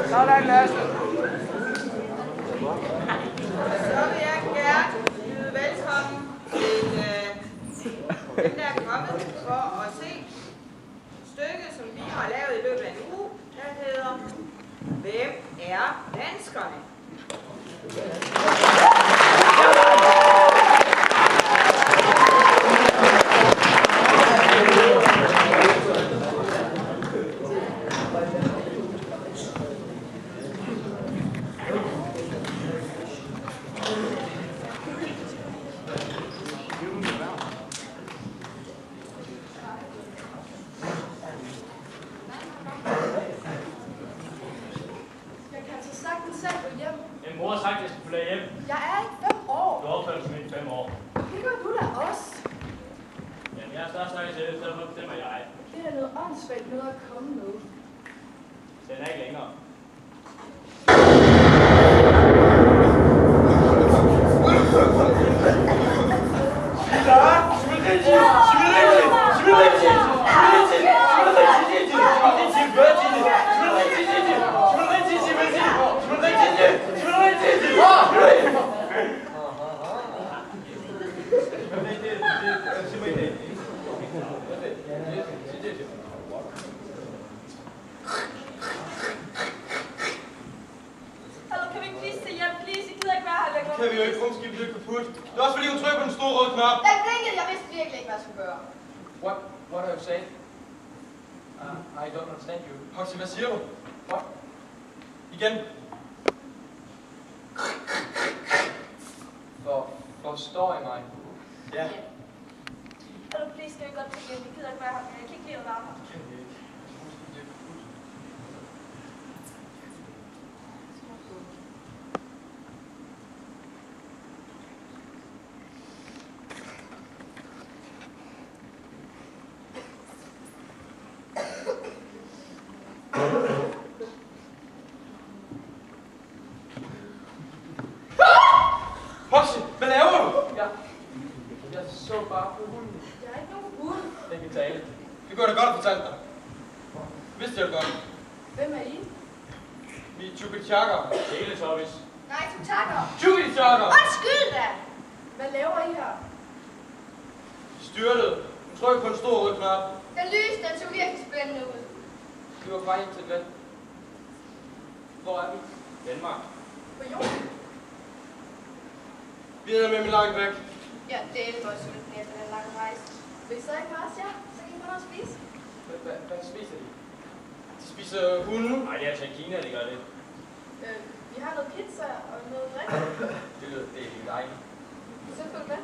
Sådan, Lasse. Så vil jeg gerne byde velkommen til dem, der er kommet for at se stykket, som vi har lavet i løbet af en uge, der hedder Hvem er danskerne? Mor har sagt, at jeg skal følge hjem. Jeg er ikke 5 år. Du har opført som i 5 år. Det gør du da også. Jamen, jeg er størst sagt til, derfor bestemmer jeg. Det er noget åndssvagt noget at komme med. Den er ikke længere. Kan vi jo ikke, rumskibet er kaput. Det er også fordi, hun trykker på den store røde knap. Den blinkede, jeg vidste virkelig ikke, hvad jeg skulle gøre. What are you saying? I don't understand you. Hoxie, hvad siger du? What? Igen. Forstår I mig? Ja. Hallo, please, skal vi godt til hjem? Vi gider ikke være her. Jeg kan ikke lide at være her. Kan vi ikke? Rumskibet er kaput. Hoxie, hvad laver du? Jeg så bare på hunden. Jeg er ikke nogen hund. Den kan tale. Det går da godt at fortælle dig. Vidste jeg det godt? Hvem er I? Vi er Chukichakker. Teletubbies. Nej, du takker. Chukichakker! Undskyld da! Hvad laver I her? Styrtet. Hun trykker på den store røde knap. Den lys, den så virkelig spændende ud. Vi var på vej ind til et land. Hvor er vi? Danmark. På jorden? Vi er med langt væk. Ja, det er det godt sulten efter den lange rejse. Vil I så ikke med os, ja? Så kan I få noget at spise. Hvad spiser de? De spiser hunde. Nej, det er altså i Kina, de gør det. Vi har noget pizza og noget drik. Det lyder dejligt. Så følg med.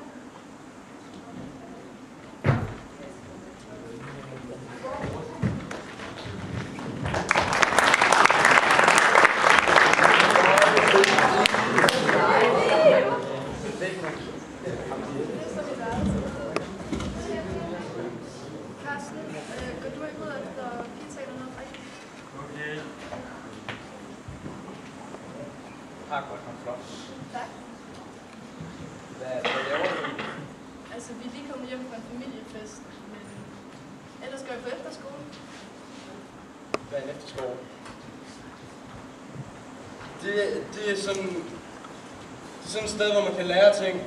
Carsten, går du ikke ud efter pizza eller noget drik? Okay. Tak, godt nok flot. Tak. Hvad laver du? Altså, vi er lige kommet hjem fra en familiefest, men ellers skal vi på efterskole. Hvad er en efterskole? Det er sådan et sted, hvor man kan lære ting.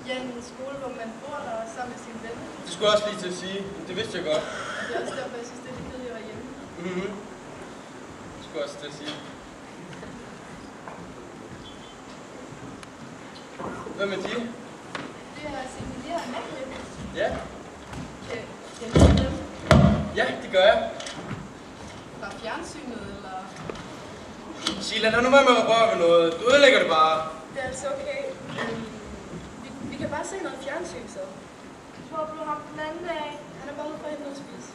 Ja, en skole, hvor man bor der sammen med sine venner. Det skulle jeg også lige til at sige. Det vidste jeg godt. Og det er også derfor, jeg synes, det er lidt kedeligt at være hjemme. Det skulle jeg også til at sige. Hvem er de? Det er Emilia og Natalie. Ja. Kender du dem? Ja, det gør jeg. Fra fjernsynet, eller? Sheila, lad nu være med at røre ved noget. Du ødelægger det bare. Det er altså okay. Vi kan bare se noget fjernsyn, så. Hvor blev ham den anden dag? Han er bare ude for at hente noget at spise.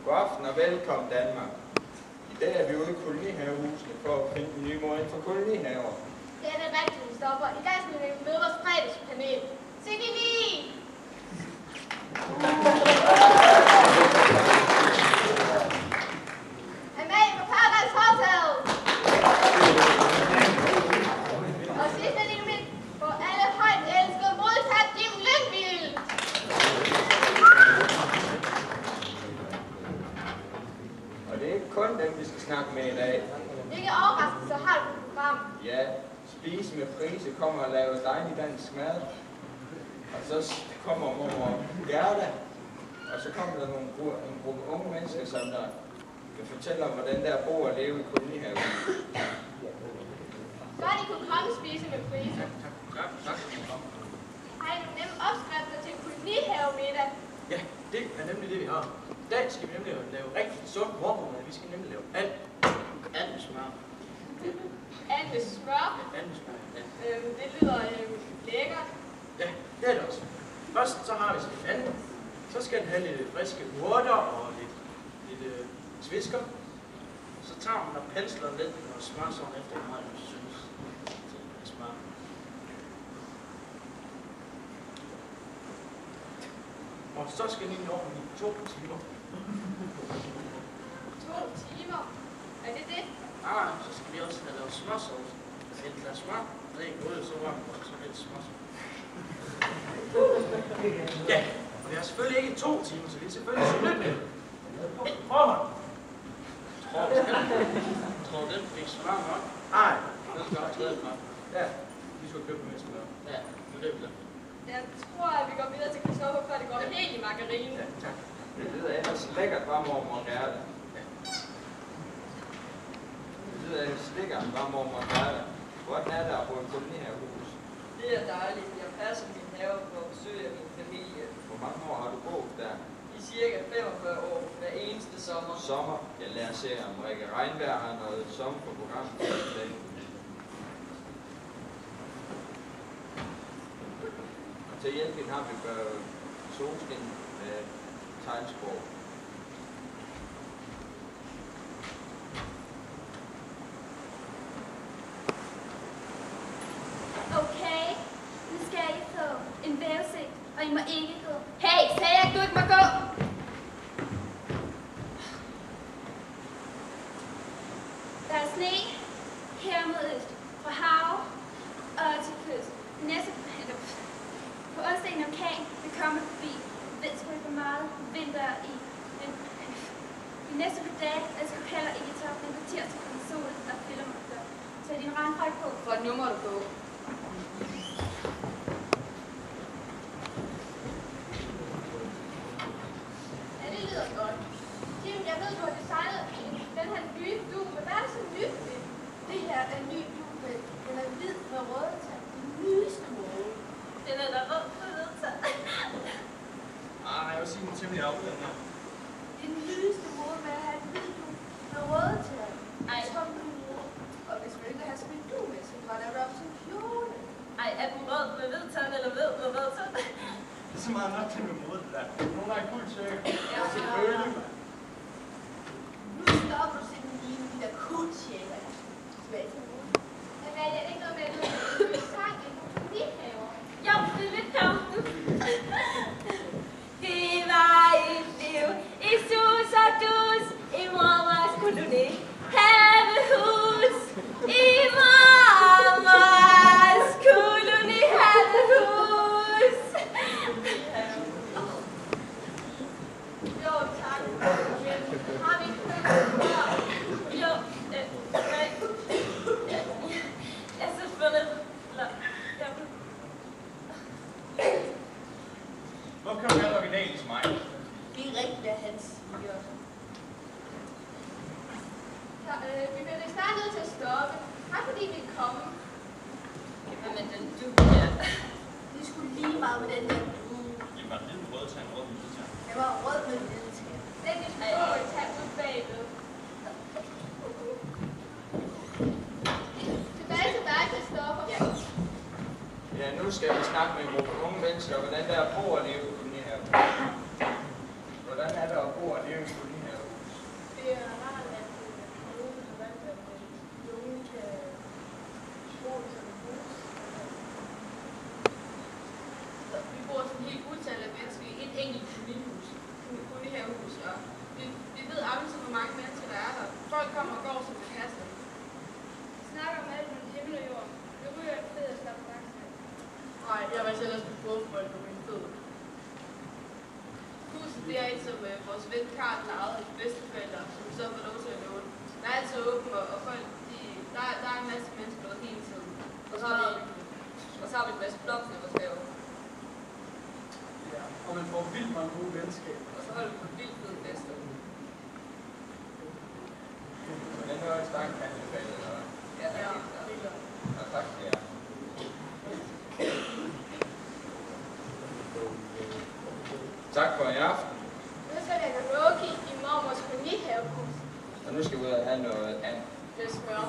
God aften og velkommen Danmark. I dag er vi ude i kolonihavehusene for at finde en ny måde inden for kolonihaver. Det er det rigtige, Stoffer. I dag skal vi møde vores fredagspanel. Sigili! Amalie fra Paradise Hotel! Og sidst men ikke mindst, for alle højt elskede modtaget Jim Lyngvild! Og det er ikke kun dem, vi skal snakke med i dag. Hvilke overraskelser har du på program? Ja, Spise med Prise kommer og laver dejlig dansk mad. Og så kommer mormor Gerda. Og så kommer der en gruppe unge mennesker, som der vil fortælle om, hvordan der bor og leve i kolonihaven. Så har de kunne komme og spise med Prise. Tak. Har I nogle nemme opskrifter til kolonihavemiddag? Ja, det er nemlig det, vi har. I dag skal vi nemlig lave rigtig sund morgenmad. Vi skal nemlig lave and med smør. And med smør? And med smør, ja. Det lyder lækkert. Ja, det er det også. Først så har vi sådan en anden. Så skal den have lidt friske urter og lidt svisker. Så tager man og pensler lidt og smør sådan efter meget, jeg synes. Det smør. Og så skal den ind i ovnen i 2 timer. 2 timer? Er det det? Nej, så skal vi også have lavet smørsovs. Et glas smør, og det er gået, så varmt, og så lidt smørsovs. Ja, og det er selvfølgelig ikke 2 timer, så vi er selvfølgelig snydt med et forhånd. Tror du, den fik smør nok? Nej, den skal også træde fra. Ja, vi skal købe mere smør. Ja, nu det er det. Jeg tror, at vi går videre til Christoffer, før det går helt i margarine. Ja, tak. Det lyder ellers lækkert, var mormor Gerda. Det lyder ellers lækkert, var mormor Gerda. Hvordan er det at bo i kolonihavehus? Det er dejligt. Jeg passer min have på besøg af min familie. Hvor mange år har du boet der? I cirka 45 år, hver eneste sommer. Sommer. Jeg lærer at se, om Rikke Regnberg har noget sommer på programmet i dag. Og til hjælp har vi solskin med tegnsprog. Okay, nu skal I få en vævesigt, og I må ikke gå. Hey, sagde jeg, at du ikke må gå? Der er sne her mod øst, fra hav og til kyst. På onsdag en orkan vil komme forbi. Ved sgu ikke, hvor meget vind der er i. Men de næste par dage er sgu heller ikke top, men på tirsdag kommer solen og fylder mig op. Så din regnfrak på. For nu må du gå. Ja, det lyder godt. Jim, jeg ved, du har designet den her nye due, men hvad er det så nyt ved? Det her er en ny due. Den er hvid med røde tag. Den nyeste måde. Den er der rød på vedtaget. Jeg vil sige, den er temmelig afgørende. Den nyeste måde med at have en hvid due med røde tag. Ej. Og hvis man ikke vil have sådan en due med, så var der op som kjole. Ej, er den rød med hvid tand eller hvid med rød tand? Det er så meget nok til med mode, det der. Nogen har en guld tøj. Ja, selvfølgelig. Nu stopper du simpelthen lige med de der kuldtjekker. Tilbage til mode. Amalie, er det ikke noget med, at du vil sang i nogle kolonihaver? Jo, det er lidt sjovt. Det var et liv i sus og dus i mormors koloni. Havehus i mormors koloni. Havehus. Jo, tak. Men har vi ikke hørt før? Jo, nej. Jeg er selvfølgelig... Hvor kan du have originalen til mig? Det er rigtigt, at han siger. Så, vi bliver snart nødt til at stoppe. Tak fordi I ville komme. Hvad med den du her? Det skulle lige meget med den der due. Jamen, var det den røde tand, rød med tand? Jeg var rød med hvide tag. Den diskussion vi tager ud bagved. Tilbage til dig, Christoffer. Ja. Ja, nu skal vi snakke med en gruppe unge mennesker, hvordan der er at bo og leve i kolonihaven. Hvordan er der at bo og leve i kolonihaven? som vores ven Karl lejede i bedsteforældre, som vi så får lov til at låne. Der er altid åben, og folk, der er en masse mennesker der hele tiden. Og så har vi en masse blomster i vores have. Ja, og man får vildt mange gode venskaber. Og så holder vi på vildt fede fester. Den hører i stank anbefalet, eller? Ja, det er helt klart. Ja, tak til jer. Tak for i aften. Nu skal jeg karaoke i mormors kolonihavehus. Og nu skal vi ud og have noget andet. Det er smør.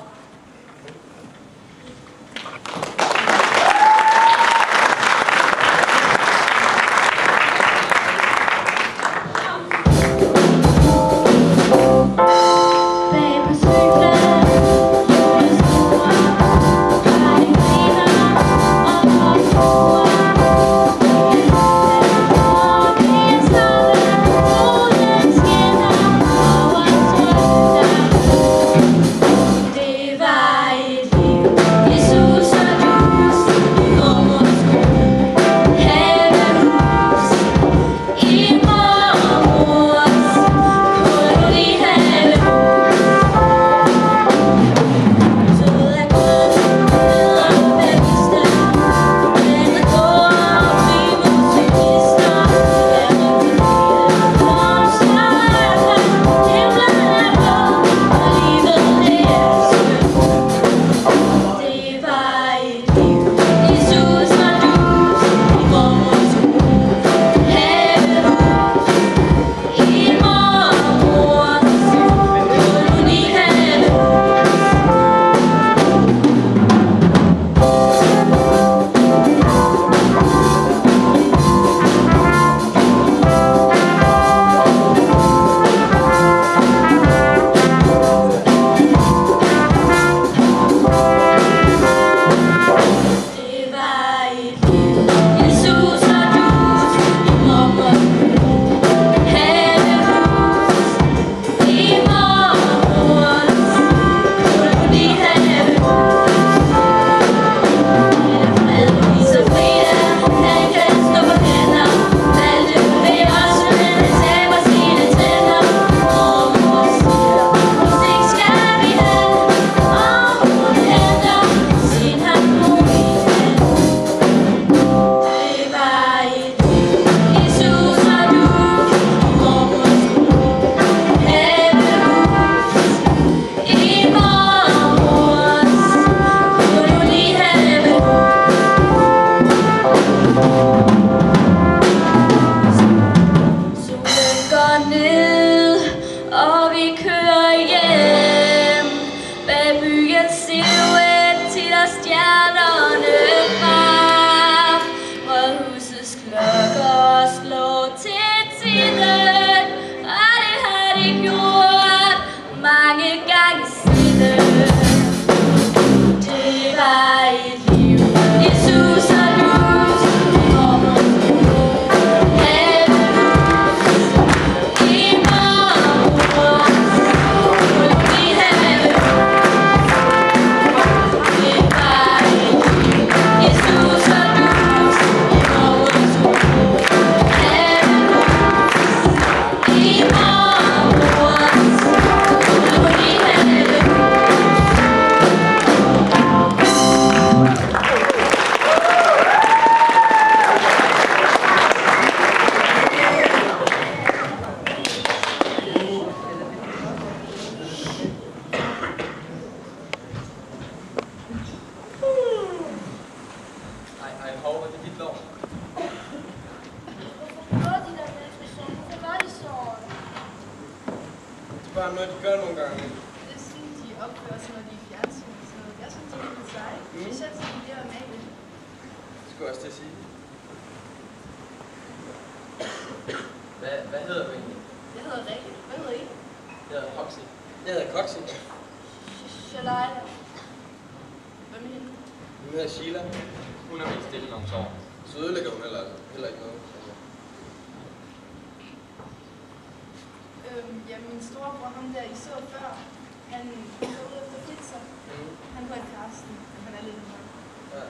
Bare noget, de gør nogle gange. Det er sådan, de opfører sig, når de er i fjernsyn. Så jeg synes, det er lidt sejt. Jeg synes, de er med det. Det skulle jeg også til at sige. Hvad hedder du egentlig? Jeg hedder Rikke. Hvad hedder I? Jeg hedder Hoxie. Jeg hedder Coxie. Shalaya. Hvad med hende? Hun hedder Sheila. Hun er helt stille om sover. Så ødelægger hun heller ikke noget. Ja, min storebror, ham der I så før, han var ude efter pizza. Han var en Karsten, han er lidt høj. Ja.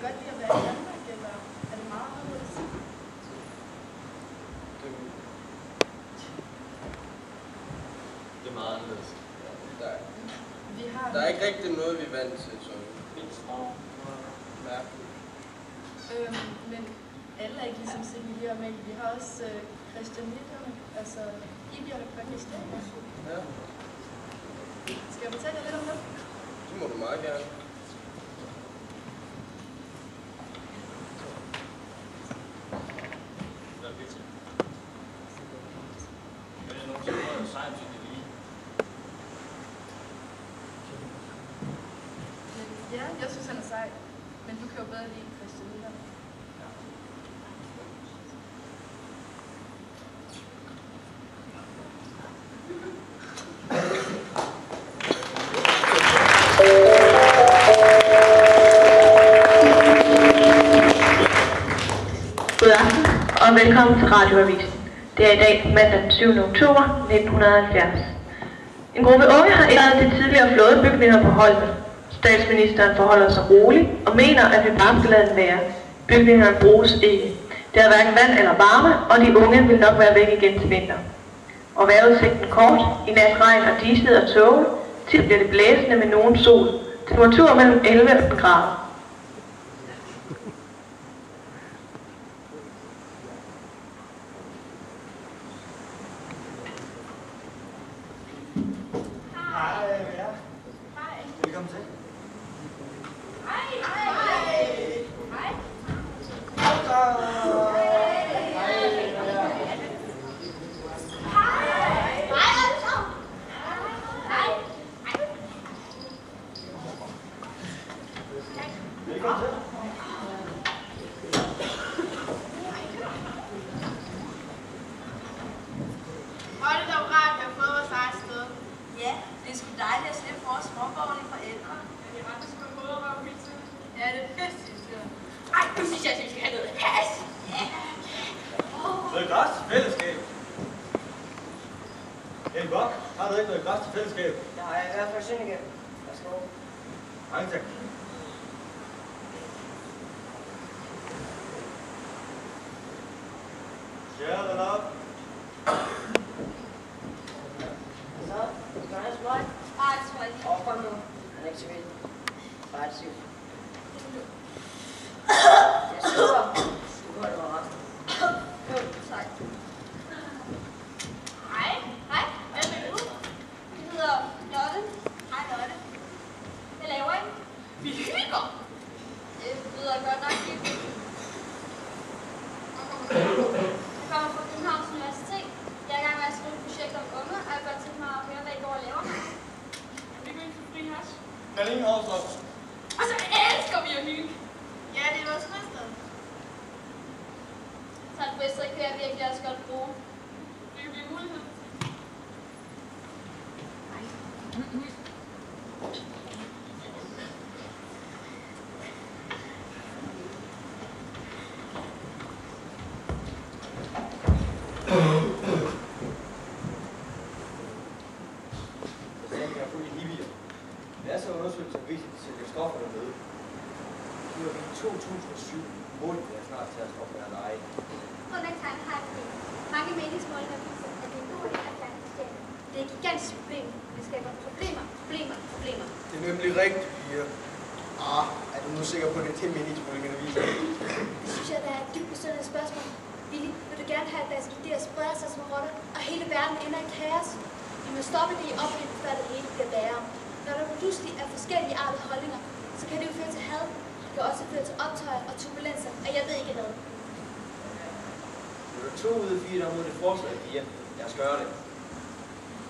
godt lide at være i Danmark, eller er det meget anderledes? Det er meget anderledes. Der er ikke rigtig noget, vi er vant til, så Men alle er ikke ligesom Silje og Mikkel. Vi har også Christianitterne, altså Ibierne fra Christiania. Ja. Skal jeg fortælle jer lidt om det? Det må du meget gerne. Ja, jeg synes han er sej. Men du kan jo bedre lide Christianitterne. God aften og velkommen til Radioavisen. Det er i dag mandag den 7. oktober 1970. En gruppe unge har indrettet de tidligere flådebygninger på Holmen. Statsministeren forholder sig roligt og mener, at vi bare skal lade den være. Bygningerne bruges ikke. Der er hverken vand eller varme, og de unge vil nok være væk igen til vinter. Og vejrudsigten kort, i nat regn og diset og tåge, til bliver det blæsende med nogen sol. Temperatur mellem 11 og 18 grader. Velkommen til.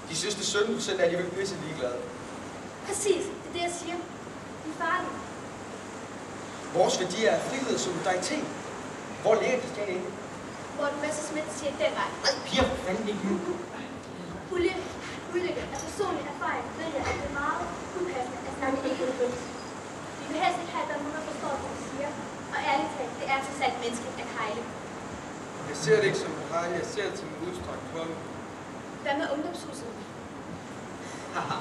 De synes, det er 17% af de vil pisse ligeglade. Præcis, det er det, jeg siger. De er farlige. Vores værdier er frihed og solidaritet. Hvor ligger Christiania inde? Morten Messerschmidt siger den vej. Nej, piger, for fanden ikke nu. Ulykke af personlig erfaring ved jeg, at det er meget upassende at snakke ikke ud. Vi vil helst ikke have, at der er nogen, der forstår, hvad vi siger. Og ærligt talt, det er til sandt menneskeligt at kejle. Jeg ser det ikke som en hejle, jeg ser det som en udstrakt hånd. Hvad med ungdomshuset? Haha,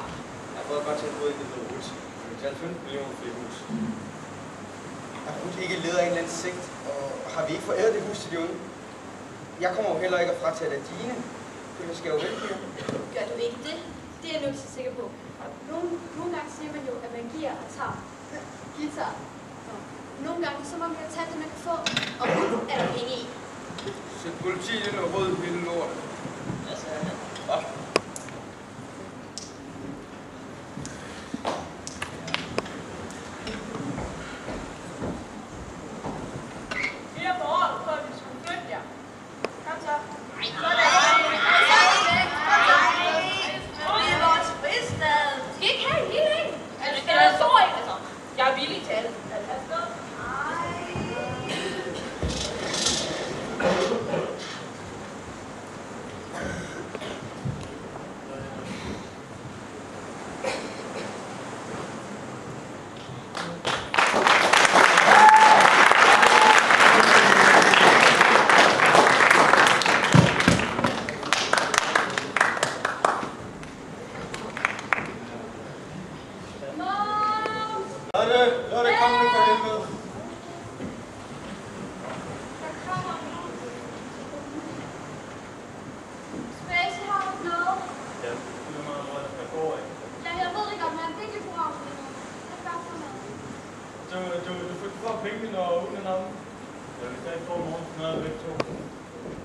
jeg har fået godt til at gå i det noget hus. Vi kan tage 15 millioner for et hus. er Ruth ikke leder af en eller anden sekt, og har vi ikke foræret det hus til de unge? Jeg kommer jo heller ikke at fratage dig dine, for jeg skal jo vælge her. Gør du ikke det? Det er jeg nu så sikker på. Nogle gange siger man jo, at man giver og tager. Guitar. Nogle gange så må man jo tage det, man kan få, og Ruth er der penge i. Sæt politiet ind og rød hele lortet. Hvad sagde han? Hvad? Vi har forordnet for, at vi skulle flytte jer. Kom så. Det er vores fristad. Skal ikke have en lille en? Altså, det er stor en, altså. Jeg er villig til det.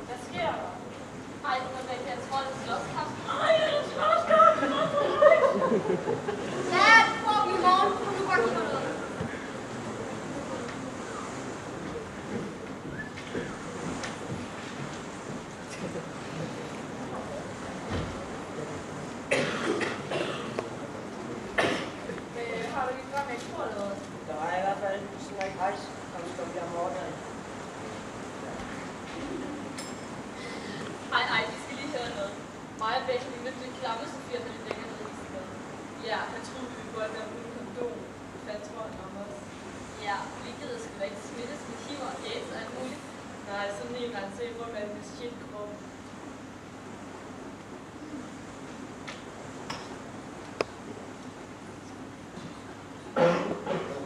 Hvad sker der? Ej, det var væk, jeg tror, det er slåskamp. Ja, det får vi i morgen. Nu går vi noget. Har du lige godt med et eller noget? Der var i hvert fald sådan en rejse, som skal blive morgen. Ej, vi skal lige høre noget. Mig og Becky, vi mødte den klammeste fyr, der ligger nede i Island. Ja, han troede, vi kunne være uden kondom. Hvad tror han om os? Ja, vi gider sgu da ikke smittes med HIV og AIDS og alt muligt. Nej, sådan en gang se, hvor man med shit krop.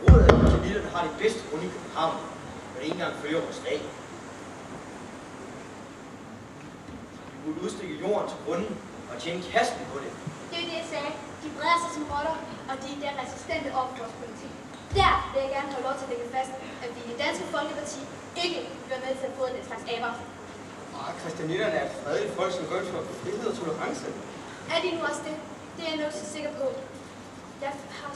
Rådet af kandidaterne har de bedste grunde i København, men ikke engang følger vores dag. Vi burde udstikke jorden til grunden og tjene kassen på det. Det er jo det, jeg sagde. De breder sig som rotter, og de er der resistente over for vores politik. Der vil jeg gerne have lov til at lægge fast, at vi i det danske folkeparti ikke bliver med til at få den slags aber. Christianitterne er et fredeligt folk, som går ind for frihed og tolerance. Er de nu også det? Det er jeg nok så sikker på. Jeg har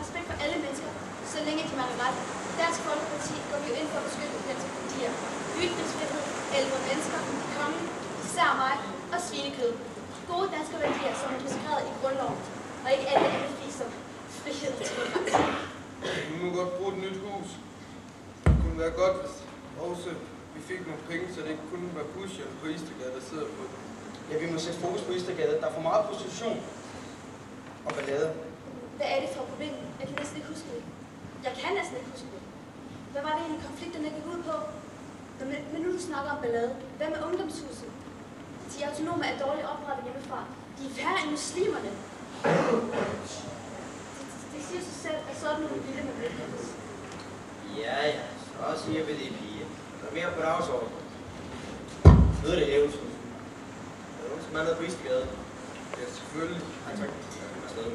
respekt for alle mennesker, så længe de mangler ret. Dansk Folkeparti går vi jo ind for at beskytte demokratier. Ytringsfrihed, ældre mennesker, kongen, især mig og svinekød. Gode danske værdier, som er beskrevet i grundloven, og ikke alle andre fis som frihed og tolerance. Vi må godt bruge et nyt hus. Det kunne være godt, hvis også vi fik nogle penge, så det ikke kun var pusher på Istergade, der sidder på det. Ja, vi må sætte fokus på Istergade. Der er for meget prostitution og ballade. Hvad er det for et problem? Jeg kan næsten ikke huske det. Jeg kan næsten ikke huske det. Hvad var det egentlig konflikterne gik ud på? Men nu du snakker om ballade. Hvad med ungdomshuset? De autonome er dårligt oprettet hjemmefra. De er færre end muslimerne. Det siger sig selv, at sådan nogle lille med velkendes. Ja, så siger vi det, pige. Der er mere på dagsordenen. Ved det hæves. Er der nogen, som er noget på Istergade? Ja, selvfølgelig. Nej, tak. Afsted.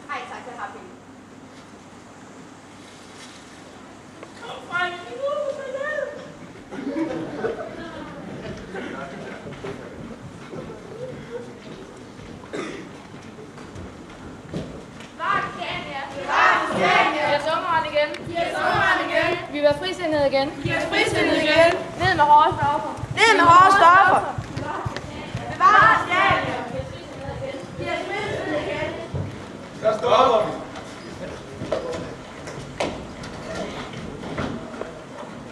Ej tak, jeg har penge. Vi vil være frisindede igen. Ned med hårde stoffer. Bevar stjerne. stopper vi.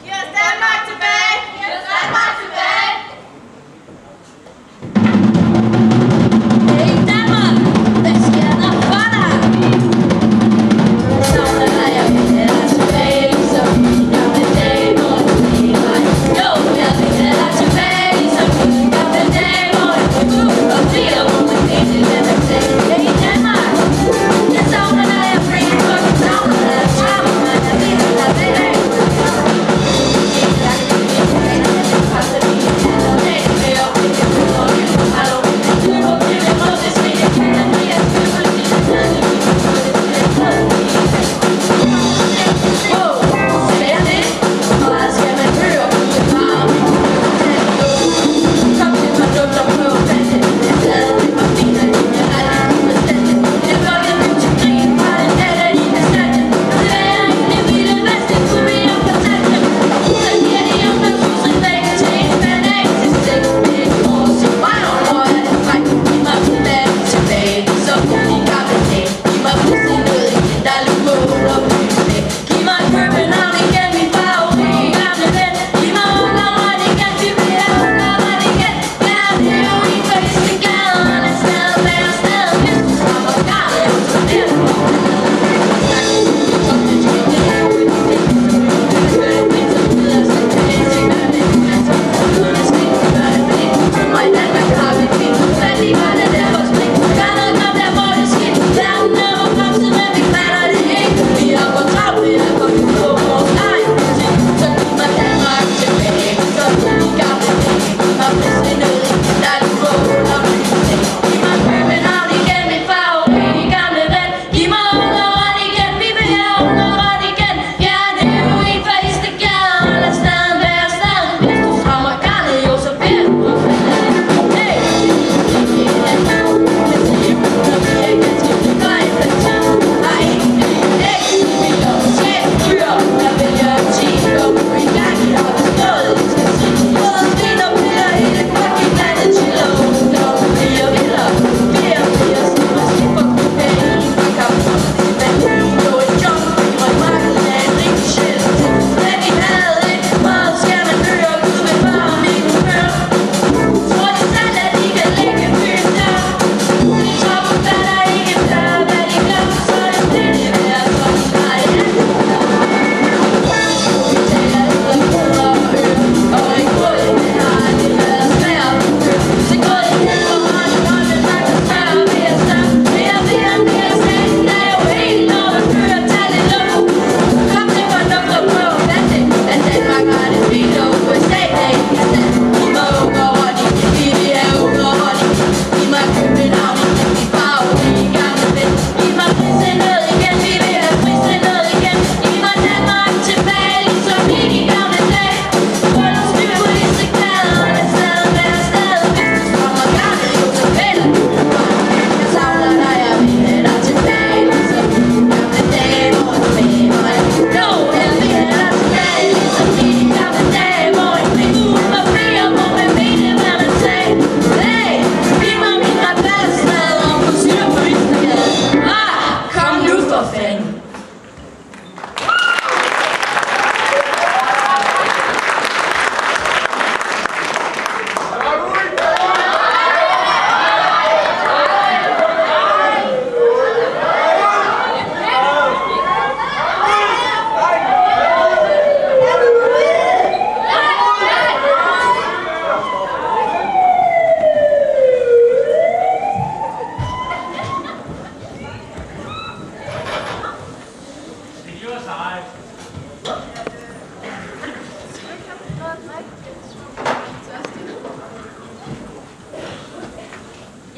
Giv os Danmark tilbage! Giv os Danmark tilbage! Hey Danmark, hvad sker der for dig? Savner dig, jeg vil have dig tilbage, ligesom i gamle dage, hvor du lever. Jo, jeg vil have dig tilbage, ligesom i gamle dage, hvor du og bliver, hvor man ikke vil have dig. Hey Danmark, jeg savner dig, jeg free, for jeg savner dig, jeg savner dig, jeg vil have dig tilbage.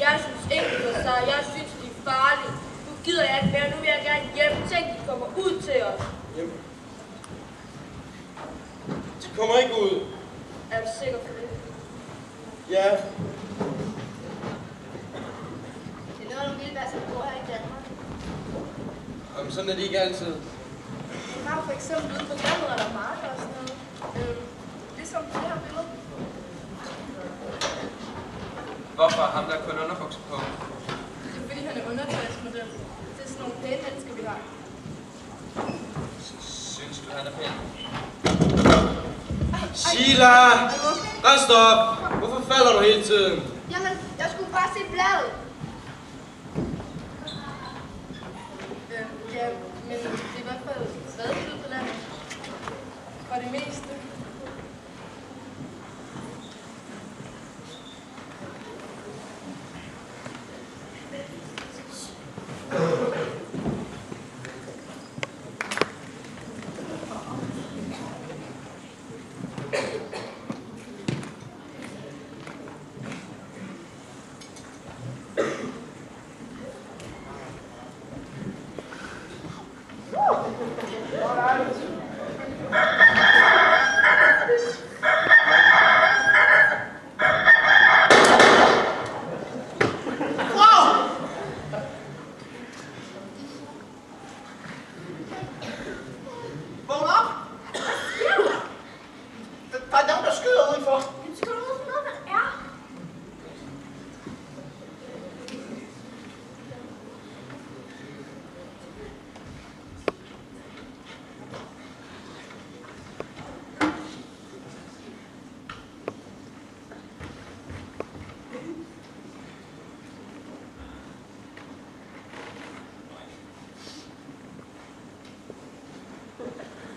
Jeg synes ikke på sig. Jeg synes, de er farlige. Nu gider jeg ikke mere. Nu vil jeg gerne hjem. Tænk, de kommer ud til os. Hjem. De kommer ikke ud. Er du sikker på det? Ja. Det er noget, du ville være, som bor her i Danmark. Jamen, sådan er det ikke altid. Du har for eksempel ude på landet eller marker og sådan noget. Ligesom det her billede. Hvorfor har ham der kun underbukser på? Det er fordi, han er undertøjsmodel. Det er sådan nogle pæne mennesker, vi har. Synes du, han er pæn? Sheila! Rest op! Hvorfor falder du hele tiden? Jamen, jeg skulle bare se bladet. Ja, men det er i hvert fald stadig ud på landet. For det meste.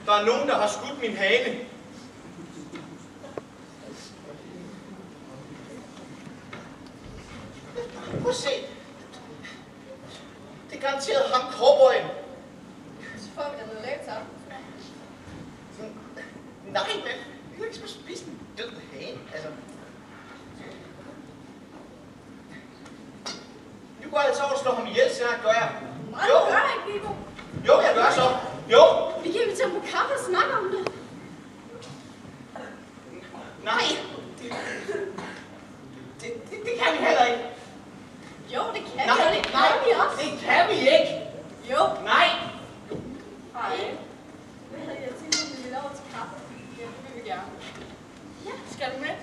Der er nogen, der har skudt min hane. Prøv at se. Det er garanteret ham, cowboyen. Så får vi da noget lækkert sammen. Nej, men vi kan ikke spise en død hane. Altså. Nu går jeg altså over og slår ham ihjel, så gør jeg. Nej, du gør ikke, Vibo. Jo, jeg gør så. Jo. Vi kan invitere ham på kaffe og snakke om det. Nej. Det kan vi heller ikke. Jo, det kan Nej, vi. Det nej, kan vi også. det kan vi ikke. Jo. Nej. Hej. Jeg tænkte, at vi vil over til kaffe. Ja, det vil vi gerne. Ja, skal du med?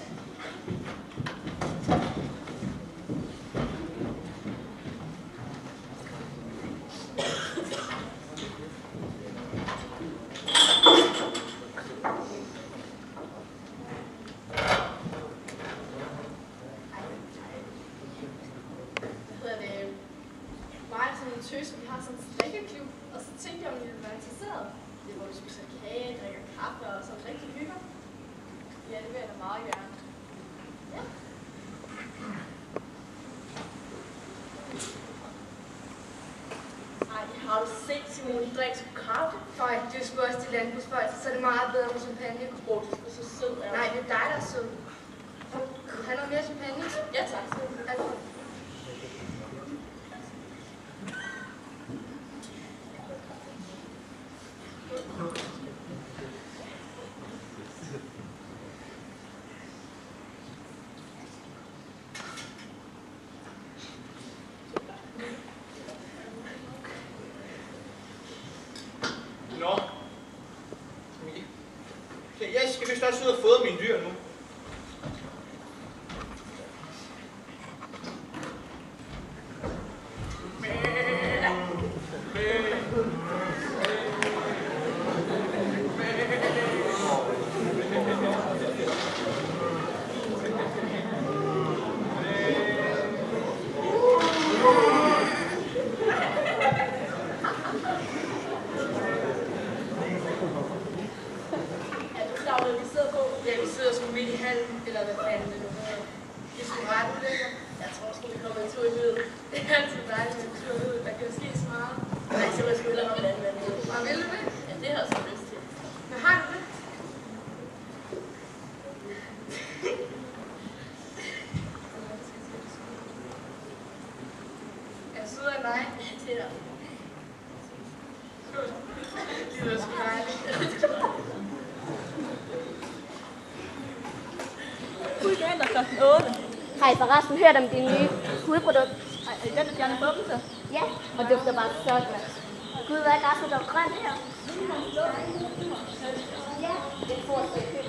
Tøs, vi har sådan en strikkeklub, og så tænkte jeg, om I ville være interesseret. Det er, hvor vi spiser kage, drikker kaffe og sådan rigtig hygger. Ja, det vil jeg da meget gerne. Ja. Ej, har du set Simone, de drikker sgu kaffe? Nej, det er sgu også til landbrugsfolk, så er det meget bedre med champagne. Åh, du er sgu så sød. Nej, det er dig, der er sød. Vil du have noget mere champagne? Ja, tak. Altså. Nå. Jeg skal vist også ud og fodre mine dyr nu. Har I forresten hørt om det nye hudprodukt? Er det den, der fjerner bumse? Ja, og dufter bare så godt. Gud, hvad er græsset dog grønt her? Ja, det får jeg købe.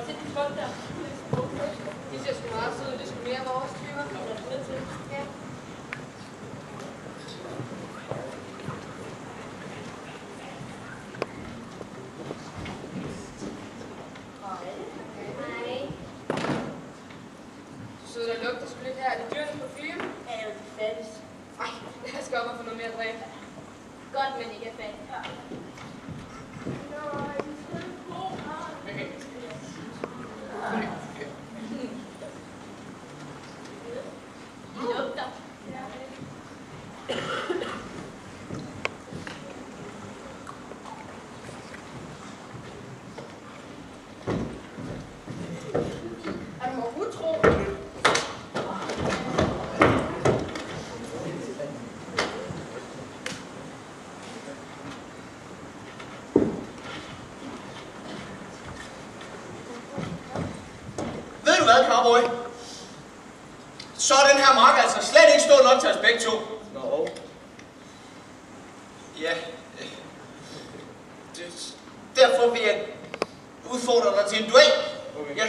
til de folk der. De ser sgu meget søde, det er sgu mere vores typer. Ja. Så der lugter sgu lidt her. Er det dyrenes parfume? Ja, det er fattigt. Ej, lad os gå op og få noget mere at drikke. Godt, men ikke er fattigt. Okay. Det lugter. Er du utro? Ved du hvad, cowboy? Så er den her mark altså slet ikke stor nok til os begge to. Nå. Ja. Derfor vil jeg udfordre dig til en duel. Okay. Ja.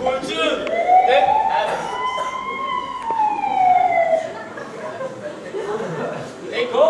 Politiet! Den er det. Hey, gå!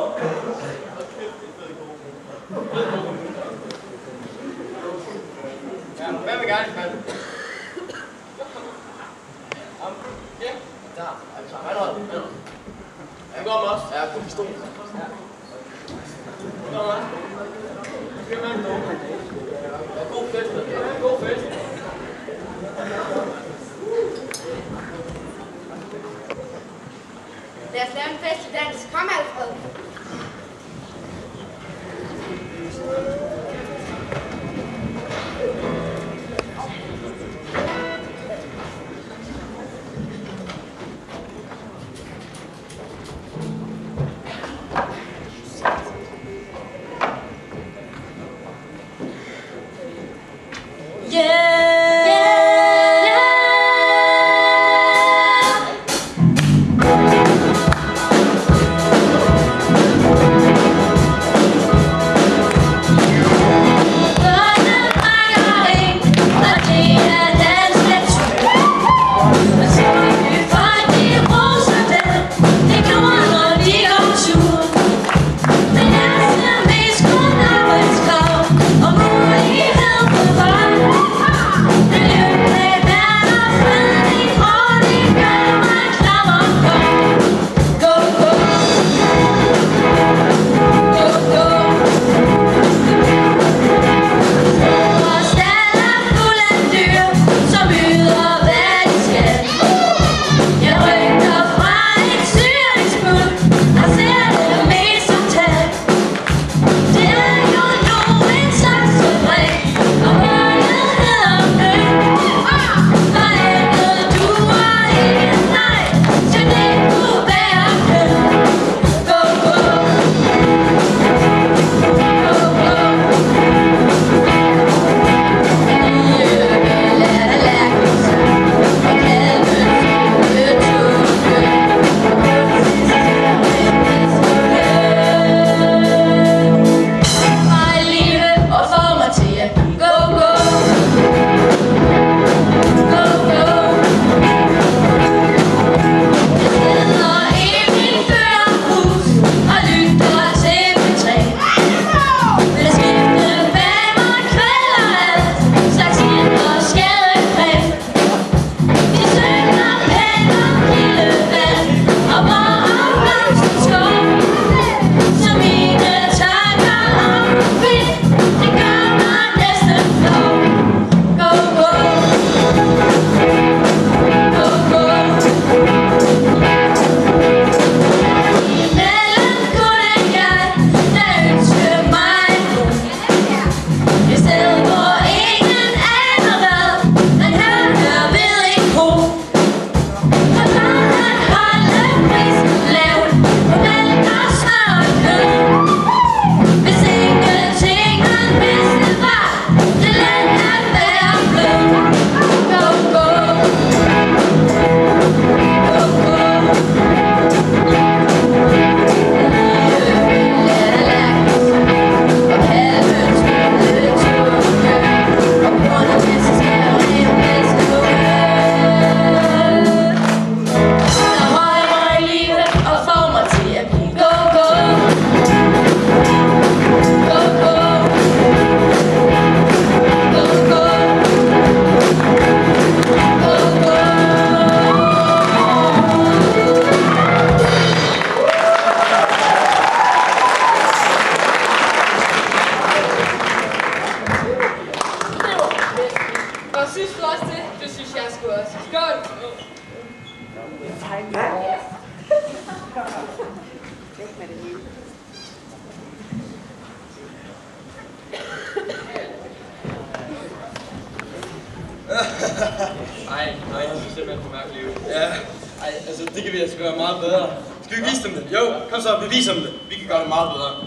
Ja, altså det kan vi altså gøre meget bedre. Skal vi vise dem det? Jo, kom så, vi viser dem det. Vi kan gøre det meget bedre.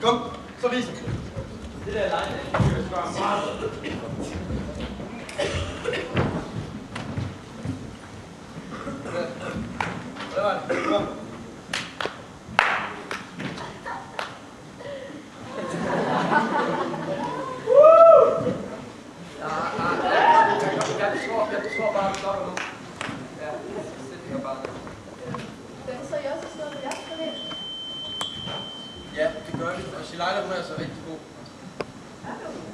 Kom, så vis dem det. Det der line, det kan vi gøre meget bedre. Hvad var det? Kom. Jeg tror bare, vi stopper nu. Ja, det bare. Så I også stået med jeres panel? Ja, det gør vi. Og Shilaila, hun er altså rigtig god.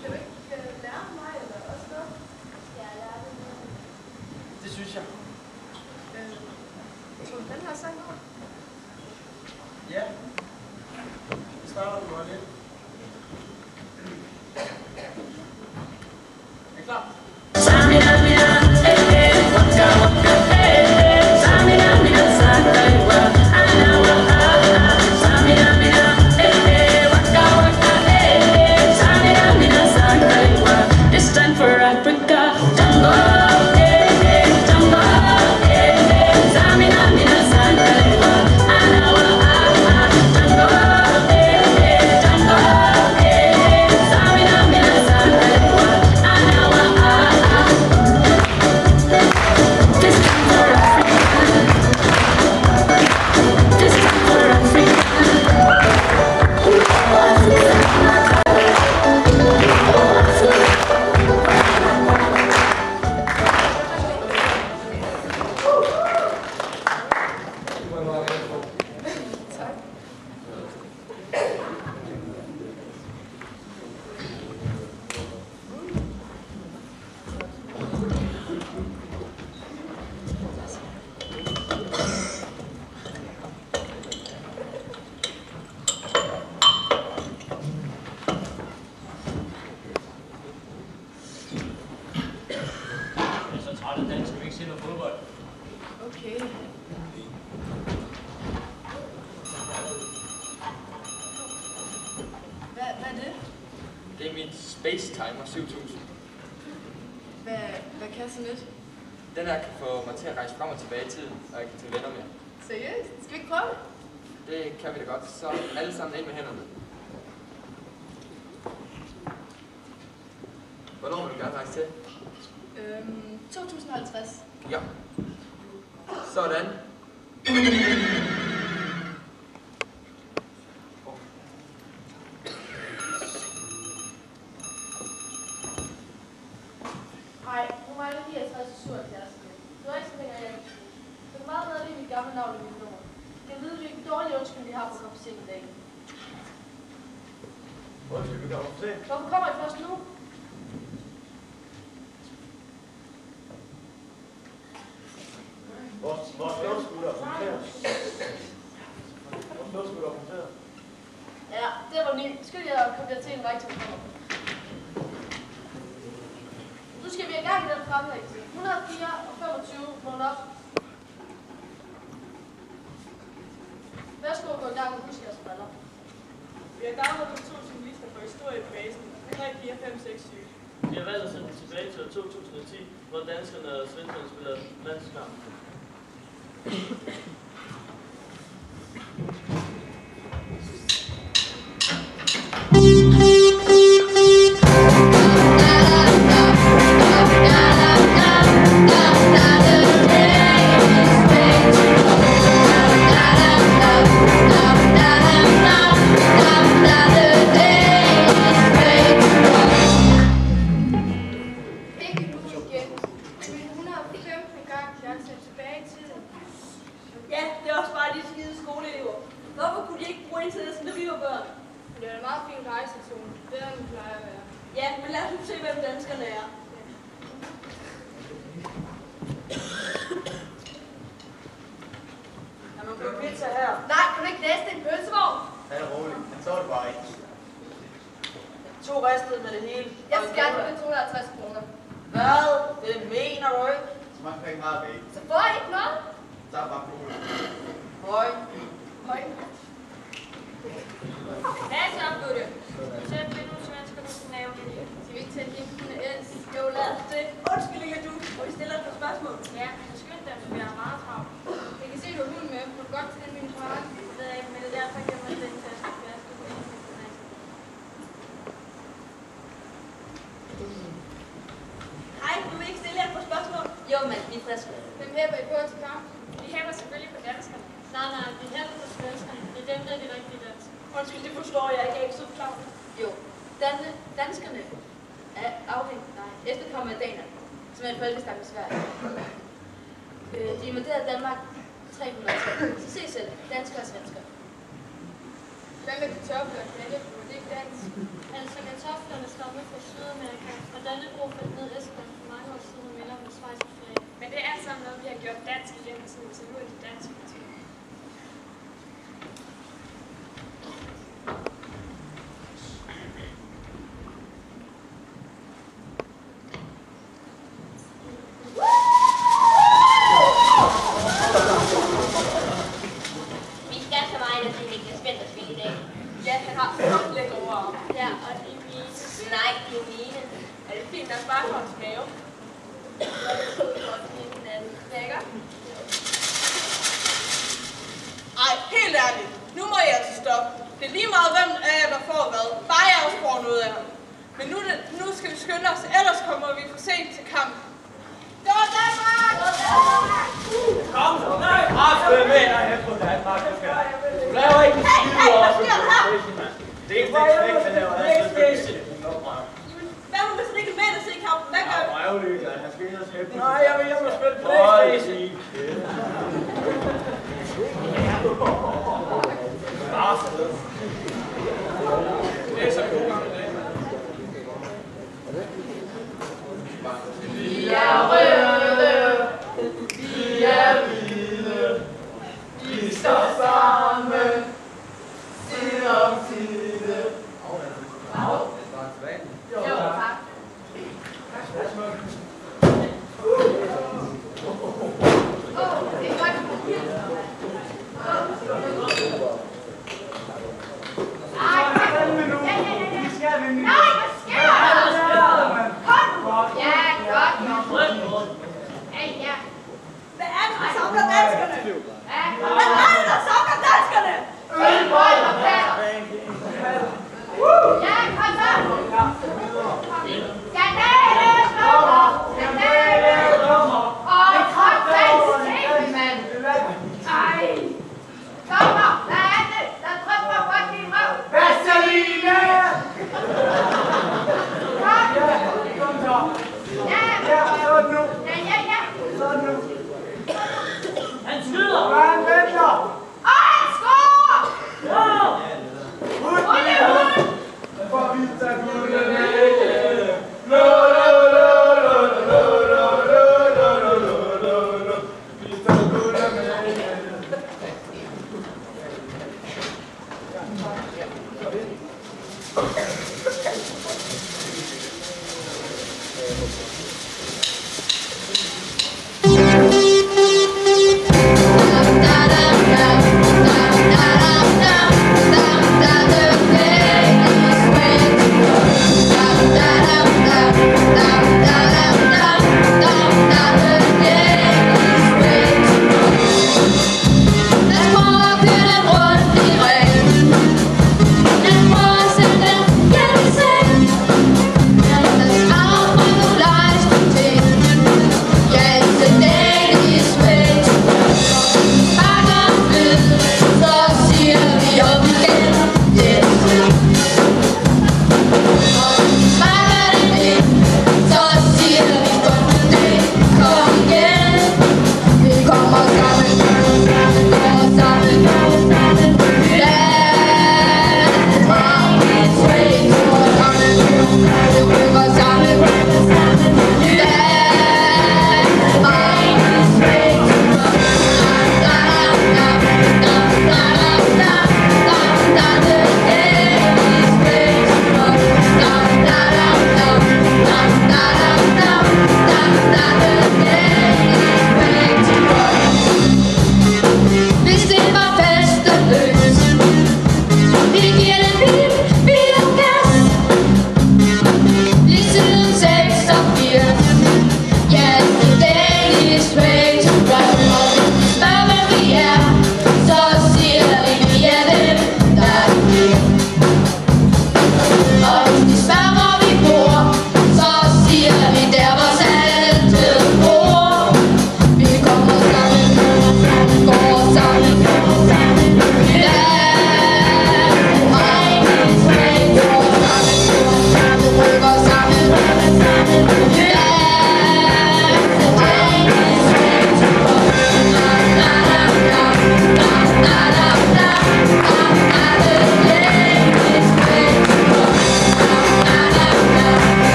Skal du ikke lære mig eller også noget? Ja, lære det. Det synes jeg. Tror du, den her sang over? Ja. Det starter du bare lidt. Er I klar? Det er min Space Timer 7000. Hvad kan sådan lidt? Den her kan få mig til at rejse frem og tilbage i tiden, og jeg kan tage venner med. Seriøst? Skal vi ikke prøve? Det kan vi da godt. Så alle sammen ind med hænderne. Hvornår vil du gerne rejse til? 2050. Ja. Sådan. Hej, nu er det 69 og 77. Du er ikke så længe hjem. Så er meget bedre lige mit gamle navn i mit nummer. Jeg ved, hvilken dårlig undskyld vi har på at komme sent i dag. Undskyld, vi kommer for sent. Hvorfor kommer I først nu? Vores flådeskutter punkterer. Vores flådeskutter punkterer. Ja, det var ny. Skyld jer at komme til en vej til at komme. Nu skal vi i gang i den fremlæggelse. 104 og 25, vågn op. Værsgo at gå i gang med husk jeres briller. Vi har downloadet 2 journalister for historie i basen. 3, 4, 5, 6, 7. Vi har valgt at sende tilbage til 2010, hvor danskerne og svenskerne spiller landskamp. Ja, det er også bare de skide skoleelever. Hvorfor kunne de ikke bruge internet, som da vi var børn? Det er en meget fin rejsezone. Bedre end det plejer at være. Ja, men lad os nu se, hvem danskerne er. Har man fået pizza her? Nej, kan du ikke læse det i en pølsevogn? Ja, roligt. Han så det bare ikke. 2 ristede med det hele. Jeg skal gerne med 250 kroner. Hvad? Det mener du ikke? Så man kan ikke meget væk. Så får I ikke noget? Så er bare cool. Høj. Høj. Hvad så, Butte? Sæt lidt ud, så mennesker du skal lave det. Skal vi ikke tage en kunne ellers? Jo, lad os det. Undskyld, ikke du. Og vi stiller et par spørgsmål. Ja, så skynd dig. Undskyld, det forstår jeg ikke. Jeg er ikke så klar. Jo, danskerne er efterkommere af danerne, som er en folkestam i Sverige. De invaderede Danmark 300 Så se selv, danskere og svenskere. Hvad med kartofler og Dannebrog? Det er ikke dansk. Altså kartoflerne stammer fra Sydamerika, og Dannebrog faldt ned i Estland for mange år siden og minder om det schweiziske flag. Men det er alt sammen noget, vi har gjort dansk igen, så nu er det dansk. Ej, helt ærligt. Nu må jeg altså stoppe. Det er lige meget, hvem af jer, der får hvad. Bare jeg også får noget af ham. Men nu skal vi skynde os, ellers kommer vi for sent til kamp. Gå Danmark! Kom så! Nej! Følg med dig hen på Danmark, du skal. Du laver ikke en skide over, så du er rigtig, mand. Det er ikke det, der laver. Hvad nu, hvis han ikke er med at se kampen? Hvad gør du? Røvlyg, han skal ind og slæbe. Nej, jeg vil hjem og spille PlayStation. Det er så god gang i dag. Vi er røde, vi er hvide, vi står sammen, side om side. Jo, tak. Det er godt. Nej, hvad sker der? Kom! Ja, godt. Ja. Hvad er det, der savner danskerne? Hvad er det, der savner danskerne? Ølbold og plader. Ja, kom så. Skandale, slummer. Skandale, slummer. Og kraftfans tv-mand. Ej. Dommer, hvad er det, der drømmer godt din røv? Vaseline! Kom så. Ja, sådan nu. Ja. Sådan nu. Han skyder! Hvad han venter? Han scorer! Ja! Hund! For vi tager guldene ikke. Vi tager guldene ikke. Da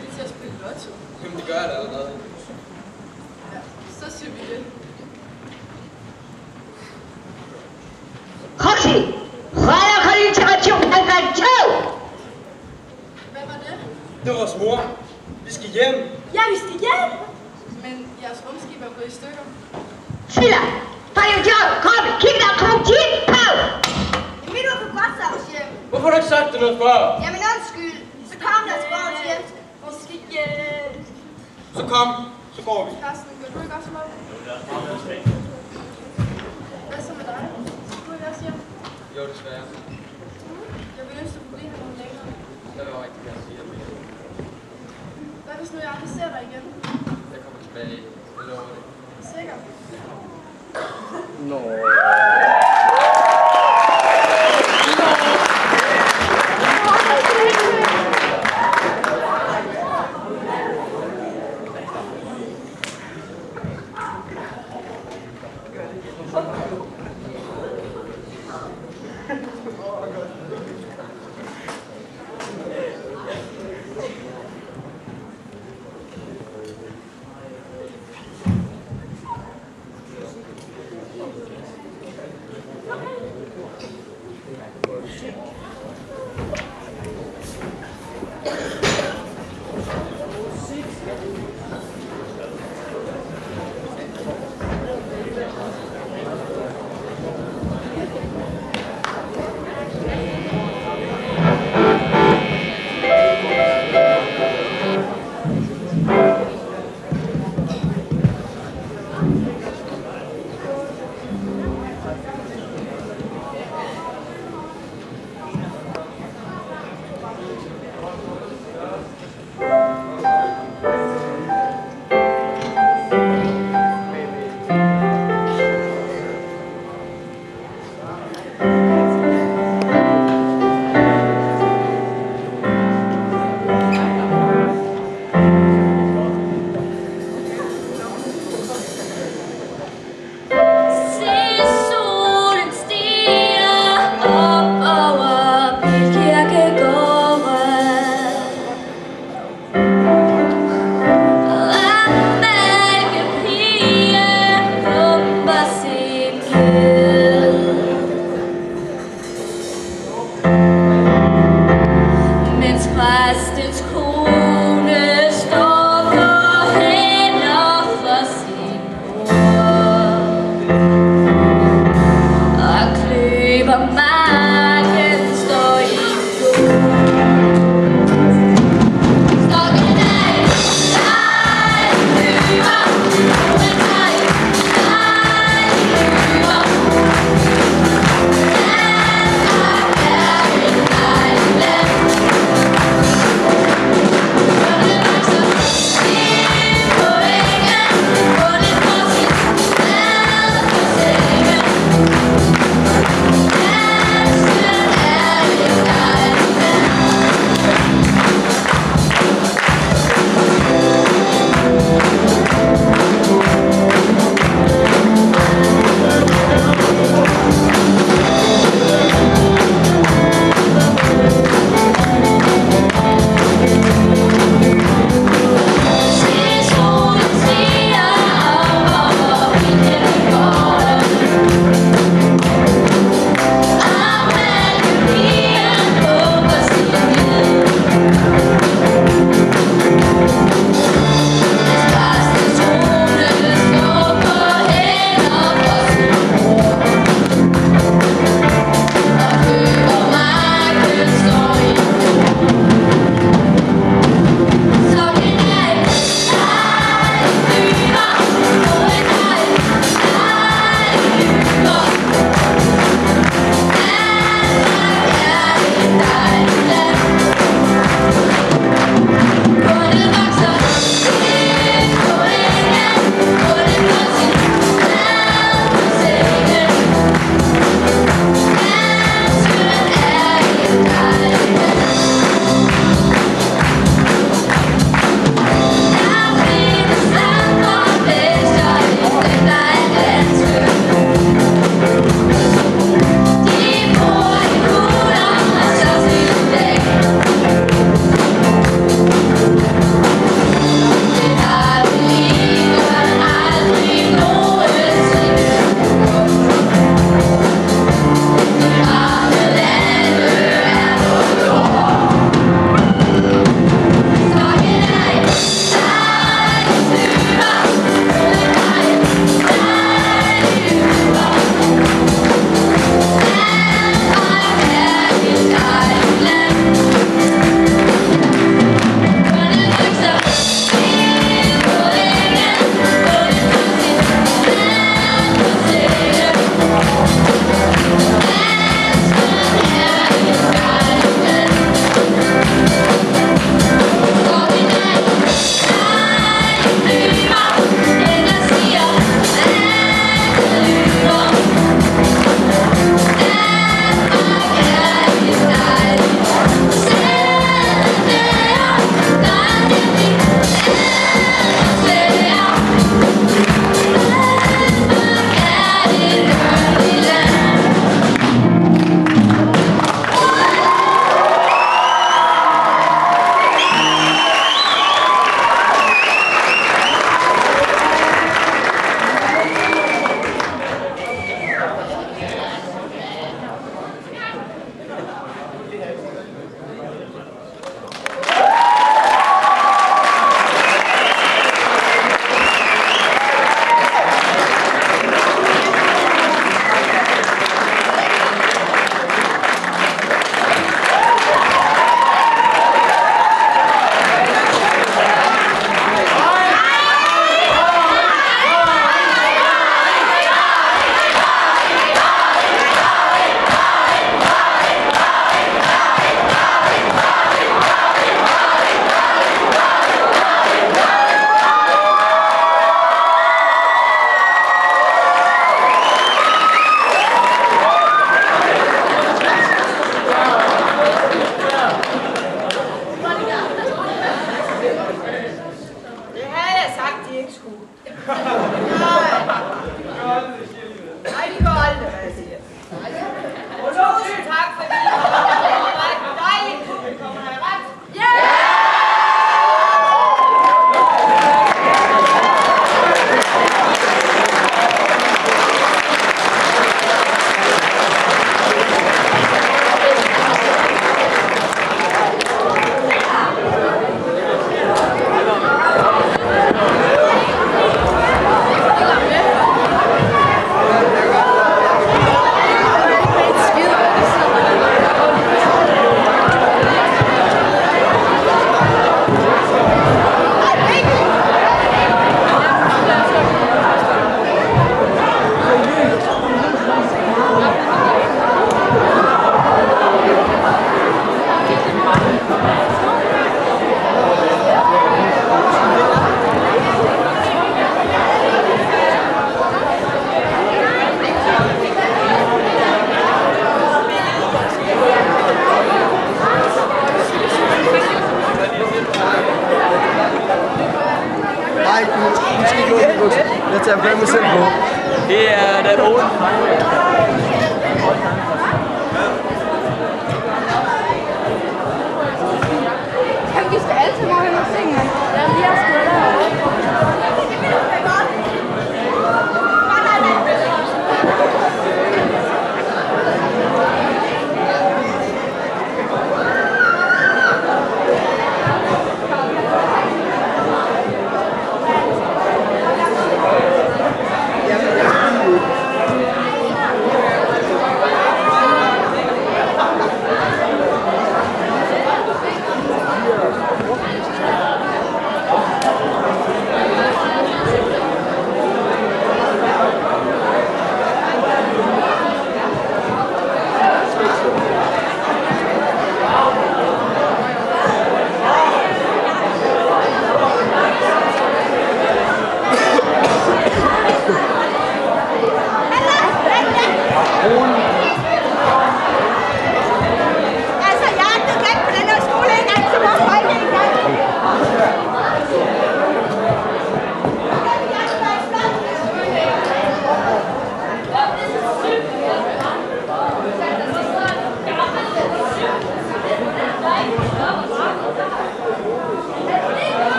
virkelig til at spille lotto? Jamen, det gør jeg da allerede. Ja, så siger vi det. Roxy! Radio Kollektivation Angreb 2! Hvad var det? Det var vores mor. Vi skal hjem. Ja, vi skal hjem! Men jeres rumskib er gået i stykker. Silla! Radio kom! Kig dig på tid på! Emil, du kan godt tage os hjem. Hvorfor har du ikke sagt det noget før? Jamen undskyld. Så kom der spørg os hjem. Vi skal hjem! Så kom. Så går vi. Karsten, gør du ikke også med? Hvad så med dig? Skal du ikke også hjem? Jo, desværre. Jeg vil ønske, at du kunne blive her nogle længere. Jeg vil rigtig gerne sige, at Hvad hvis nu jeg aldrig ser dig igen? jeg kommer tilbage. Jeg lover det. Sikker? Nå. jeg sagt, de ikke skulle. Nej, de går aldrig, hvad jeg siger. Tusind tak, fordi I var et dejligt publikum, har jeg ret? Jeg tager fandme selv på. Det er den 8.